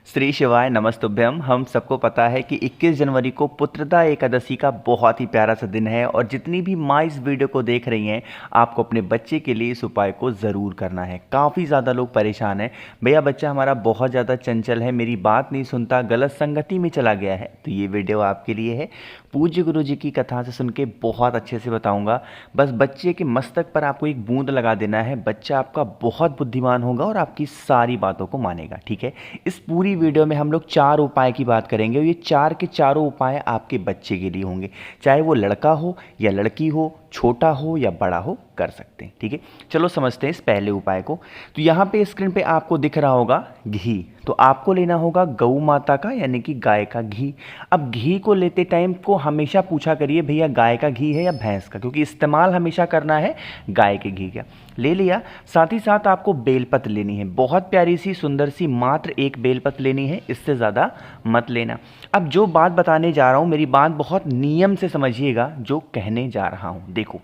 श्री शिवाय नमस्तुभ्यम। हम सबको पता है कि 21 जनवरी को पुत्रदा एकादशी का बहुत ही प्यारा सा दिन है और जितनी भी माँ इस वीडियो को देख रही हैं आपको अपने बच्चे के लिए इस उपाय को ज़रूर करना है। काफ़ी ज़्यादा लोग परेशान हैं, भैया बच्चा हमारा बहुत ज़्यादा चंचल है, मेरी बात नहीं सुनता, गलत संगति में चला गया है। तो ये वीडियो आपके लिए है। पूज्य गुरु जी की कथा से सुन के बहुत अच्छे से बताऊंगा। बस बच्चे के मस्तक पर आपको एक बूंद लगा देना है, बच्चा आपका बहुत बुद्धिमान होगा और आपकी सारी बातों को मानेगा। ठीक है, इस पूरी वीडियो में हम लोग 4 उपाय की बात करेंगे और ये 4 के चारों उपाय आपके बच्चे के लिए होंगे, चाहे वो लड़का हो या लड़की हो, छोटा हो या बड़ा हो, कर सकते हैं। ठीक है, चलो समझते हैं इस पहले उपाय को। तो यहाँ पे स्क्रीन पे आपको दिख रहा होगा घी, तो आपको लेना होगा गौ माता का यानी कि गाय का घी। अब घी को लेते टाइम को हमेशा पूछा करिए भैया गाय का घी है या भैंस का, क्योंकि इस्तेमाल हमेशा करना है गाय के घी का। ले लिया, साथ ही साथ आपको बेलपत्र लेनी है, बहुत प्यारी सी सुंदर सी, मात्र एक बेलपत्र लेनी है, इससे ज़्यादा मत लेना। अब जो बात बताने जा रहा हूँ मेरी बात बहुत नियम से समझिएगा जो कहने जा रहा हूँ। देखो,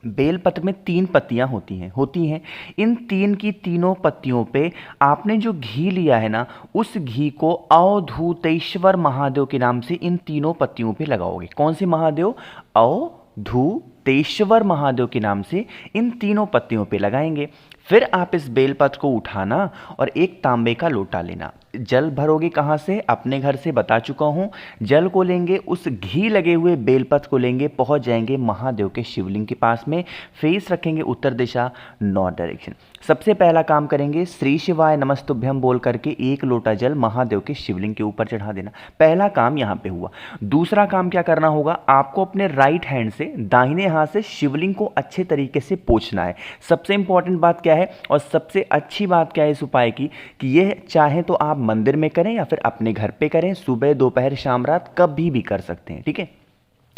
बेलपत्र में 3 पत्तियां होती हैं। इन 3 की तीनों पत्तियों पे आपने जो घी लिया है ना, उस घी को अवधूतेश्वर महादेव के नाम से इन तीनों पत्तियों पे लगाओगे। कौन से महादेव? अवधूतेश्वर महादेव के नाम से इन तीनों पत्तियों पे लगाएंगे। फिर आप इस बेलपत्र को उठाना और एक तांबे का लोटा लेना। जल भरोगे कहाँ से? अपने घर से, बता चुका हूँ। जल को लेंगे, उस घी लगे हुए बेलपत्र को लेंगे, पहुँच जाएंगे महादेव के शिवलिंग के पास में, फेस रखेंगे उत्तर दिशा, नॉर्थ डायरेक्शन। सबसे पहला काम करेंगे श्री शिवाय नमस्तुभ्यम बोल करके 1 लोटा जल महादेव के शिवलिंग के ऊपर चढ़ा देना। पहला काम यहाँ पे हुआ। दूसरा काम क्या करना होगा? आपको अपने राइट हैंड से, दाहिने हाथ से शिवलिंग को अच्छे तरीके से पोंछना है। सबसे इंपॉर्टेंट बात क्या है और सबसे अच्छी बात क्या है इस उपाय की, कि यह चाहे तो आप मंदिर में करें या फिर अपने घर पे करें, सुबह दोपहर शाम रात कभी भी कर सकते हैं। ठीक है,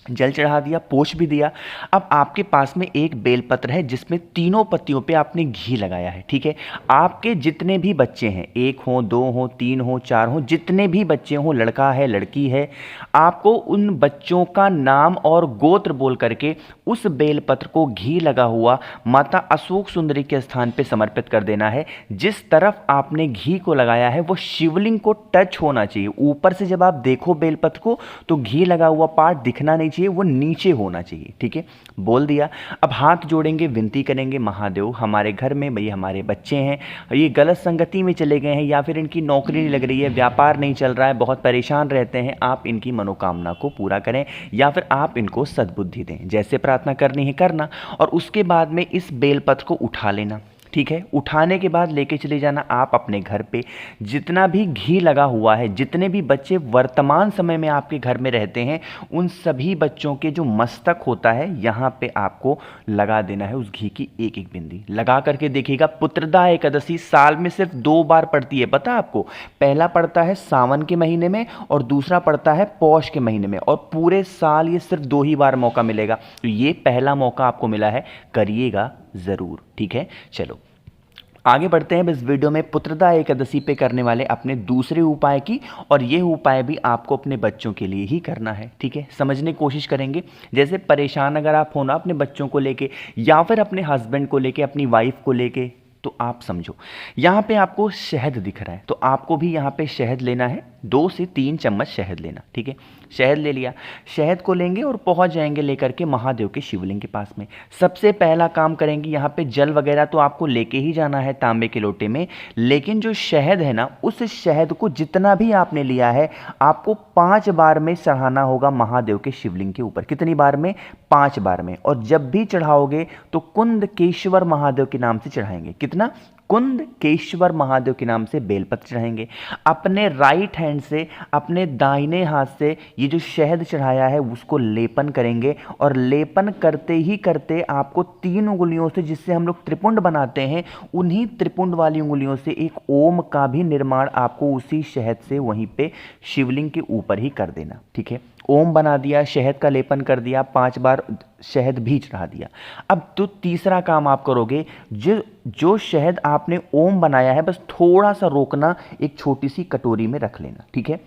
जल चढ़ा दिया, पोंछ भी दिया। अब आपके पास में एक बेलपत्र है जिसमें तीनों पत्तियों पे आपने घी लगाया है। ठीक है, आपके जितने भी बच्चे हैं, 1 हो, 2 हो, 3 हो, 4 हो, जितने भी बच्चे हों, लड़का है लड़की है, आपको उन बच्चों का नाम और गोत्र बोल करके उस बेलपत्र को घी लगा हुआ माता अशोक सुंदरी के स्थान पे समर्पित कर देना है। जिस तरफ आपने घी को लगाया है वो शिवलिंग को टच होना चाहिए। ऊपर से जब आप देखो बेलपत्र को तो घी लगा हुआ पार्ट दिखना नहीं चाहिए, वो नीचे होना चाहिए। ठीक है, बोल दिया। अब हाथ जोड़ेंगे, विनती करेंगे, महादेव हमारे घर में भाई हमारे बच्चे हैं, ये गलत संगति में चले गए हैं या फिर इनकी नौकरी नहीं लग रही है, व्यापार नहीं चल रहा है, बहुत परेशान रहते हैं, आप इनकी मनोकामना को पूरा करें या फिर आप इनको सद्बुद्धि दें। जैसे प्रार्थना करनी है करना, और उसके बाद में इस बेलपत्र को उठा लेना। ठीक है, उठाने के बाद लेके चले जाना आप अपने घर पे। जितना भी घी लगा हुआ है, जितने भी बच्चे वर्तमान समय में आपके घर में रहते हैं, उन सभी बच्चों के जो मस्तक होता है यहाँ पे आपको लगा देना है उस घी की एक एक बिंदी। लगा करके देखिएगा, पुत्रदा एकादशी साल में सिर्फ 2 बार पड़ती है, पता आपको? पहला पड़ता है सावन के महीने में और दूसरा पड़ता है पौष के महीने में, और पूरे साल ये सिर्फ 2 ही बार मौका मिलेगा। तो ये पहला मौका आपको मिला है, करिएगा ज़रूर। ठीक है, चलो आगे बढ़ते हैं इस वीडियो में पुत्रदा एकादशी पे करने वाले अपने दूसरे उपाय की, और ये उपाय भी आपको अपने बच्चों के लिए ही करना है। ठीक है, समझने की कोशिश करेंगे। जैसे परेशान अगर आप हो ना अपने बच्चों को लेके या फिर अपने हस्बैंड को लेके, अपनी वाइफ को लेके, तो आप समझो यहाँ पे आपको शहद दिख रहा है, तो आपको भी यहाँ पे शहद लेना है, 2 से 3 चम्मच शहद लेना। ठीक है, शहद ले लिया, शहद को लेंगे और पहुंच जाएंगे लेकर के महादेव के शिवलिंग के पास में। सबसे पहला काम करेंगे, यहाँ पे जल वगैरह तो आपको लेके ही जाना है तांबे के लोटे में, लेकिन जो शहद है ना, उस शहद को जितना भी आपने लिया है आपको 5 बार में चढ़ाना होगा महादेव के शिवलिंग के ऊपर। कितनी बार में? 5 बार में। और जब भी चढ़ाओगे तो कुंदकेश्वर महादेव के नाम से चढ़ाएंगे। कितना? कुंदकेश्वर महादेव के नाम से बेलपत्र चढ़ाएंगे। अपने राइट हैंड से, अपने दाहिने हाथ से ये जो शहद चढ़ाया है उसको लेपन करेंगे, और लेपन करते ही करते आपको 3 उंगलियों से, जिससे हम लोग त्रिपुंड बनाते हैं, उन्हीं त्रिपुंड वाली उंगलियों से एक ओम का भी निर्माण आपको उसी शहद से वहीं पे शिवलिंग के ऊपर ही कर देना। ठीक है, ओम बना दिया, शहद का लेपन कर दिया, 5 बार शहद भी चढ़ा दिया। अब तो तीसरा काम आप करोगे, जो शहद आपने ओम बनाया है बस थोड़ा सा रोकना, एक छोटी सी कटोरी में रख लेना। ठीक है,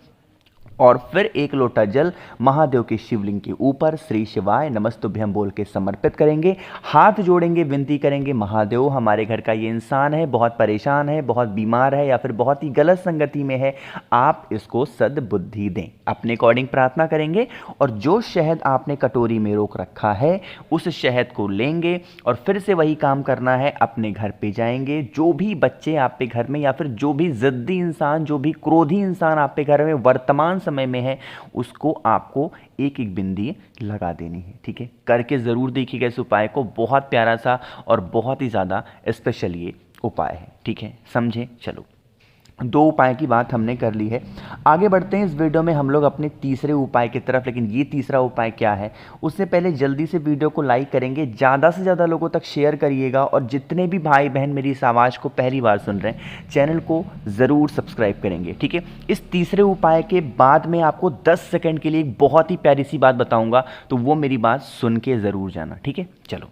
और फिर एक लोटा जल महादेव के शिवलिंग के ऊपर श्री शिवाय नमस्तुभ्यं बोल के समर्पित करेंगे। हाथ जोड़ेंगे, विनती करेंगे, महादेव हमारे घर का ये इंसान है, बहुत परेशान है, बहुत बीमार है या फिर बहुत ही गलत संगति में है, आप इसको सद्बुद्धि दें। अपने अकॉर्डिंग प्रार्थना करेंगे और जो शहद आपने कटोरी में रोक रखा है उस शहद को लेंगे और फिर से वही काम करना है। अपने घर पे जाएंगे, जो भी बच्चे आप पे घर में या फिर जो भी जिद्दी इंसान, जो भी क्रोधी इंसान आप पे घर में वर्तमान समय में है, उसको आपको एक एक बिंदी लगा देनी है। ठीक है, करके ज़रूर देखिएगा इस उपाय को। बहुत प्यारा सा और बहुत ही ज़्यादा स्पेशल ये उपाय है। ठीक है, समझे? चलो, 2 उपाय की बात हमने कर ली है। आगे बढ़ते हैं इस वीडियो में हम लोग अपने तीसरे उपाय की तरफ। लेकिन ये तीसरा उपाय क्या है उससे पहले जल्दी से वीडियो को लाइक करेंगे, ज़्यादा से ज़्यादा लोगों तक शेयर करिएगा और जितने भी भाई बहन मेरी इस आवाज़ को पहली बार सुन रहे हैं चैनल को ज़रूर सब्सक्राइब करेंगे। ठीक है, इस तीसरे उपाय के बाद में आपको 10 सेकेंड के लिए एक बहुत ही प्यारी सी बात बताऊँगा, तो वो मेरी बात सुन के ज़रूर जाना। ठीक है, चलो।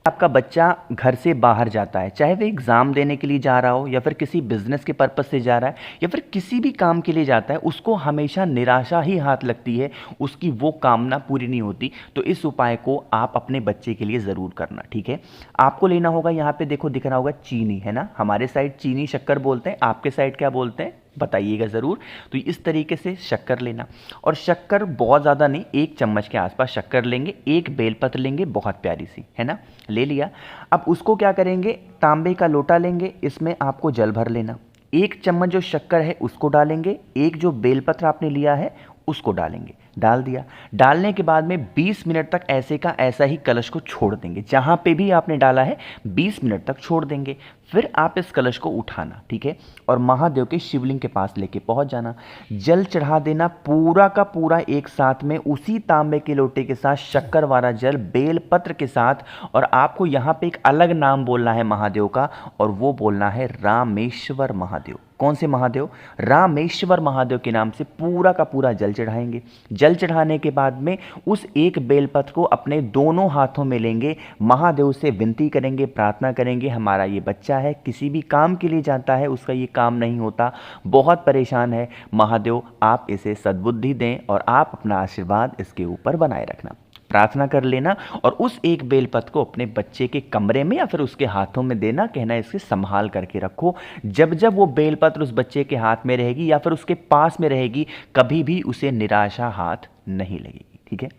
आपका बच्चा घर से बाहर जाता है, चाहे वह एग्ज़ाम देने के लिए जा रहा हो या फिर किसी बिजनेस के पर्पस से जा रहा है या फिर किसी भी काम के लिए जाता है, उसको हमेशा निराशा ही हाथ लगती है, उसकी वो कामना पूरी नहीं होती। तो इस उपाय को आप अपने बच्चे के लिए ज़रूर करना। ठीक है, आपको लेना होगा, यहाँ पे देखो दिख रहा होगा चीनी, है ना? हमारे साइड चीनी शक्कर बोलते हैं, आपके साइड क्या बोलते हैं बताइएगा ज़रूर। तो इस तरीके से शक्कर लेना, और शक्कर बहुत ज़्यादा नहीं, 1 चम्मच के आसपास शक्कर लेंगे, एक बेलपत्र लेंगे बहुत प्यारी सी, है ना? ले लिया। अब उसको क्या करेंगे, तांबे का लोटा लेंगे, इसमें आपको जल भर लेना। 1 चम्मच जो शक्कर है उसको डालेंगे, एक जो बेलपत्र आपने लिया है उसको डालेंगे। डाल दिया। डालने के बाद में 20 मिनट तक ऐसे का ऐसा ही कलश को छोड़ देंगे, जहाँ पे भी आपने डाला है 20 मिनट तक छोड़ देंगे। फिर आप इस कलश को उठाना, ठीक है, और महादेव के शिवलिंग के पास लेके पहुंच जाना। जल चढ़ा देना पूरा का पूरा एक साथ में, उसी तांबे के लोटे के साथ शक्कर वाला जल बेल पत्र के साथ। और आपको यहाँ पे एक अलग नाम बोलना है महादेव का, और वो बोलना है रामेश्वर महादेव। कौन से महादेव? रामेश्वर महादेव के नाम से पूरा का पूरा जल चढ़ाएंगे। जल चढ़ाने के बाद में उस एक बेलपत्र को अपने दोनों हाथों में लेंगे, महादेव से विनती करेंगे, प्रार्थना करेंगे, हमारा ये बच्चा है, किसी भी काम के लिए जाता है, उसका ये काम नहीं होता, बहुत परेशान है, महादेव आप इसे सद्बुद्धि दें और आप अपना आशीर्वाद इसके ऊपर बनाए रखना। प्रार्थना कर लेना और उस एक बेलपत्र को अपने बच्चे के कमरे में या फिर उसके हाथों में देना, कहना इसके संभाल करके रखो। जब जब वो बेलपत्र उस बच्चे के हाथ में रहेगी या फिर उसके पास में रहेगी, कभी भी उसे निराशा हाथ नहीं लगेगी। ठीक है,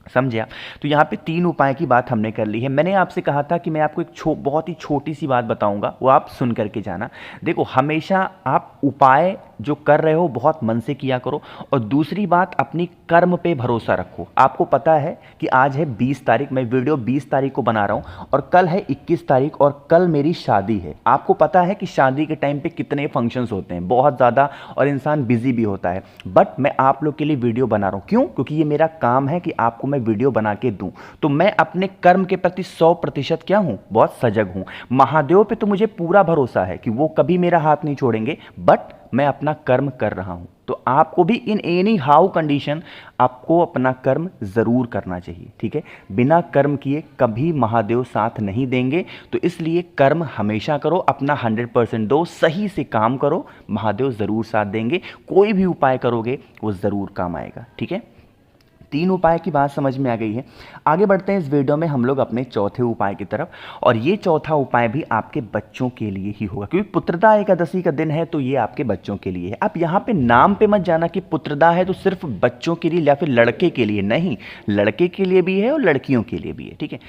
समझे आप? तो यहाँ पे 3 उपाय की बात हमने कर ली है। मैंने आपसे कहा था कि मैं आपको एक बहुत ही छोटी सी बात बताऊंगा, वो आप सुन करके जाना। देखो, हमेशा आप उपाय जो कर रहे हो बहुत मन से किया करो, और दूसरी बात अपनी कर्म पे भरोसा रखो। आपको पता है कि आज है 20 तारीख, मैं वीडियो 20 तारीख को बना रहा हूँ और कल है 21 तारीख और कल मेरी शादी है। आपको पता है कि शादी के टाइम पे कितने फंक्शंस होते हैं, बहुत ज़्यादा, और इंसान बिजी भी होता है। बट मैं आप लोग के लिए वीडियो बना रहा हूँ, क्यों? क्योंकि ये मेरा काम है कि आपको मैं वीडियो बना के दूं। तो मैं अपने कर्म के प्रति 100% क्या हूं? बहुत सजग हूं। महादेव पे तो मुझे पूरा भरोसा है कि वो कभी मेरा हाथ नहीं छोड़ेंगे, बट मैं अपना कर्म कर रहा हूं। तो आपको भी इन एनी हाउ कंडीशन आपको अपना कर्म जरूर करना चाहिए। ठीक है, बिना कर्म किए कभी महादेव साथ नहीं देंगे। तो इसलिए कर्म हमेशा करो, अपना 100% दो, सही से काम करो, महादेव जरूर साथ देंगे। कोई भी उपाय करोगे वो जरूर काम आएगा। ठीक है, 3 उपाय की बात समझ में आ गई है। आगे बढ़ते हैं इस वीडियो में हम लोग अपने चौथे उपाय की तरफ, और ये चौथा उपाय भी आपके बच्चों के लिए ही होगा, क्योंकि पुत्रदा एकादशी का दिन है, तो ये आपके बच्चों के लिए है। आप यहाँ पे नाम पे मत जाना कि पुत्रदा है तो सिर्फ बच्चों के लिए या फिर लड़के के लिए, नहीं, लड़के के लिए भी है और लड़कियों के लिए भी है। ठीक है,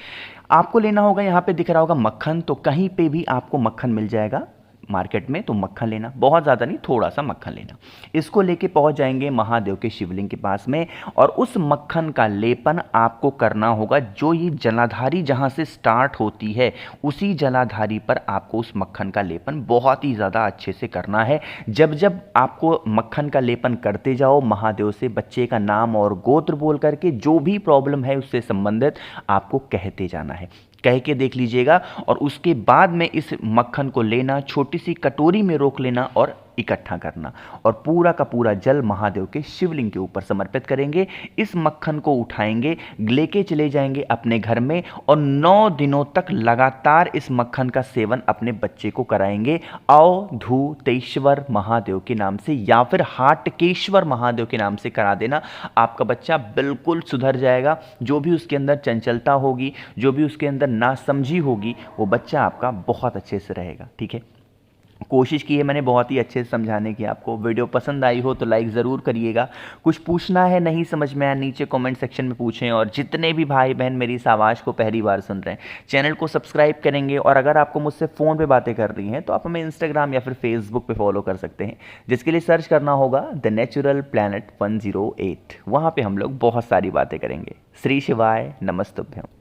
आपको लेना होगा, यहाँ पे दिख रहा होगा मक्खन, तो कहीं पे भी आपको मक्खन मिल जाएगा मार्केट में, तो मक्खन लेना, बहुत ज़्यादा नहीं, थोड़ा सा मक्खन लेना। इसको लेके पहुंच जाएंगे महादेव के शिवलिंग के पास में, और उस मक्खन का लेपन आपको करना होगा। जो ये जलाधारी जहां से स्टार्ट होती है, उसी जलाधारी पर आपको उस मक्खन का लेपन बहुत ही ज़्यादा अच्छे से करना है। जब जब आपको मक्खन का लेपन करते जाओ, महादेव से बच्चे का नाम और गोत्र बोल करके जो भी प्रॉब्लम है उससे संबंधित आपको कहते जाना है। कह के देख लीजिएगा, और उसके बाद में इस मक्खन को लेना, छोटी सी कटोरी में रोक लेना और इकट्ठा करना और पूरा का पूरा जल महादेव के शिवलिंग के ऊपर समर्पित करेंगे। इस मक्खन को उठाएंगे, लेके चले जाएंगे अपने घर में और 9 दिनों तक लगातार इस मक्खन का सेवन अपने बच्चे को कराएंगे। अवधूतेश्वर महादेव के नाम से या फिर हाटकेश्वर महादेव के नाम से करा देना। आपका बच्चा बिल्कुल सुधर जाएगा। जो भी उसके अंदर चंचलता होगी, जो भी उसके अंदर नासमझी होगी, वो बच्चा आपका बहुत अच्छे से रहेगा। ठीक है, कोशिश की है मैंने बहुत ही अच्छे से समझाने की। आपको वीडियो पसंद आई हो तो लाइक ज़रूर करिएगा। कुछ पूछना है, नहीं समझ में आया, नीचे कमेंट सेक्शन में पूछें। और जितने भी भाई बहन मेरी इस आवाज़ को पहली बार सुन रहे हैं, चैनल को सब्सक्राइब करेंगे। और अगर आपको मुझसे फ़ोन पे बातें कर रही हैं तो आप हमें इंस्टाग्राम या फिर फेसबुक पे फॉलो कर सकते हैं, जिसके लिए सर्च करना होगा द नेचुरल प्लैनेट 108। वहाँ पर हम लोग बहुत सारी बातें करेंगे। श्री शिवाय, नमस्तुभ्यम।